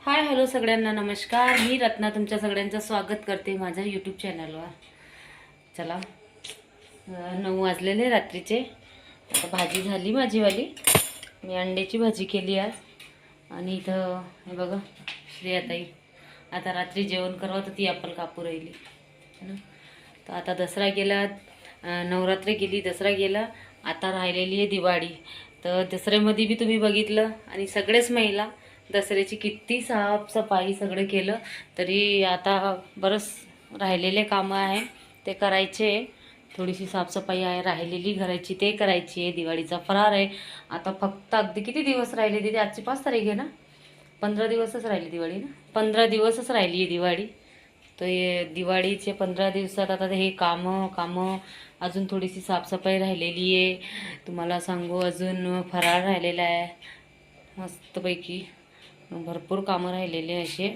Hi hello सगळ्यांना नमस्कार. मी रत्ना तुमच्या सगळ्यांचं स्वागत करते माझ्या यूट्यूब चॅनलवर. चला 9 वाजलेले रात्रीचे. आता भाजी झाली माझीवाली. मी अंड्याची भाजी केली आज. आणि इथं हे बघा श्रेयाताई आता रात्री जेवण करावं तर ती आपण कापू राहिली ना. तर आता दसरा गेला, नवरात्र गेली, दसरा गेला, आता राहिलेली आहे दिवाळी. तर दसऱ्यामध्ये बी तुम्ही बघितलं आणि सगळेच महिला दसऱ्याची किती साफसफाई सगळं केलं. तरी आता बरंच राहिलेले कामं आहे ते करायचे. थोडीशी साफसफाई आहे राहिलेली घराची, ते करायची आहे. दिवाळीचा फराळ आहे. आता फक्त अगदी किती दिवस राहिले तिथे? आजची 5 तारीख आहे ना. 15 दिवसच राहिली दिवाळी ना. 15 दिवसच राहिली आहे दिवाळी. तर हे दिवाळीचे 15 दिवसात आता हे कामं अजून थोडीशी साफसफाई राहिलेली आहे. तुम्हाला सांगू अजून फराळ राहिलेला आहे मस्तपैकी. भरपूर कामं राहिलेले असे.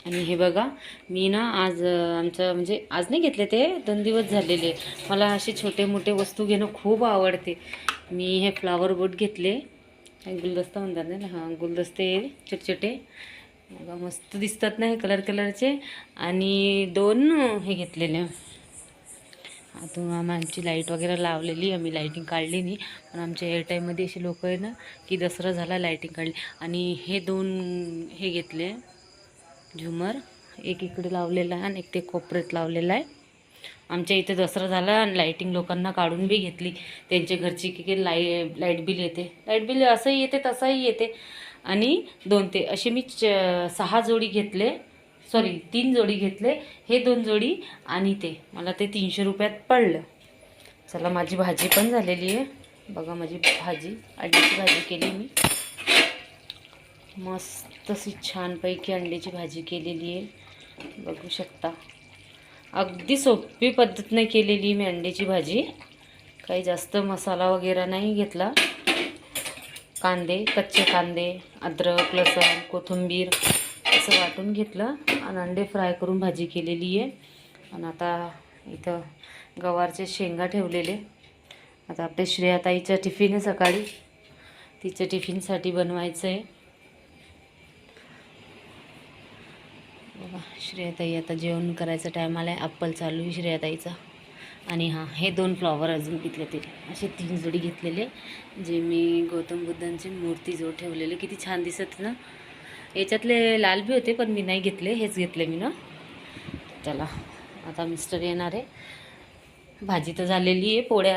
आणि हे बघा मी ना आज आमचं म्हणजे आज नाही घेतले, ते 2 दिवस झालेले. मला असे छोटे मोठे वस्तू घेणं खूप आवडते. मी हे फ्लावर बोट घेतले, गुलदस्ता म्हणतात ना, हां गुलदस्ते छोटे छोटे बघा मस्त दिसतात ना हे कलरचे. आणि 2 हे घेतलेले. आता आमची लाईट वगैरे लावलेली, आम्ही लाईटिंग काढली नाही. पण आमच्या एअर टाईममध्ये असे लोक आहे ना की दसरा झाला लाईटिंग काढली. आणि हे 2 हे घेतले झुमर, एक इकडे लावलेला आहे आणि एक ते कोपऱ्यात लावलेला आहे. आमच्या इथे दसरा झाला आणि लाईटिंग लोकांना काढून बी घेतली. त्यांच्या घरची की लाईट बिल येते, लाईट बिल असंही येते तसंही येते. आणि 2 ते असे मी 6 जोडी घेतले, सॉरी 3 जोडी घेतले. हे 2 जोडी आणि ते मला ते 300 रुपयात पडलं. चला माझी भाजी पण झालेली आहे. बघा माझी भाजी, अंड्याची भाजी केली मी मस्त अशी छानपैकी अंड्याची भाजी केलेली आहे. बघू शकता अगदी सोपी पद्धतीने केलेली मी अंड्याची भाजी. काही जास्त मसाला वगैरे नाही घेतला. कांदे, कच्चे कांदे, अद्रक, लसूण, कोथिंबीर असं वाटून घेतलं आणि अंडे फ्राय करून भाजी केलेली आहे. आणि आता इथं गवारचे शेंगा ठेवलेले. आता आपल्या श्रेयाताईचा टिफिन आहे सकाळी, तिच्या टिफिनसाठी बनवायचं आहे. बघा श्रेयाताई आता जेवण करायचा टाईम आला आहे. ॲपल चालू आहे श्रेयाताईचा. आणि हां हे 2 फ्लॉवर अजून घेतले, ते असे 3 जोडी घेतलेले जे मी गौतम बुद्धांची मूर्ती जो ठेवलेले. किती छान दिसत ना. याच्यातले लाल बी होते पण मी नाही घेतले, हेच घेतले मी ना. चला आता मिस्टर येणार आहे. भाजी तर झालेली आहे, पोळ्या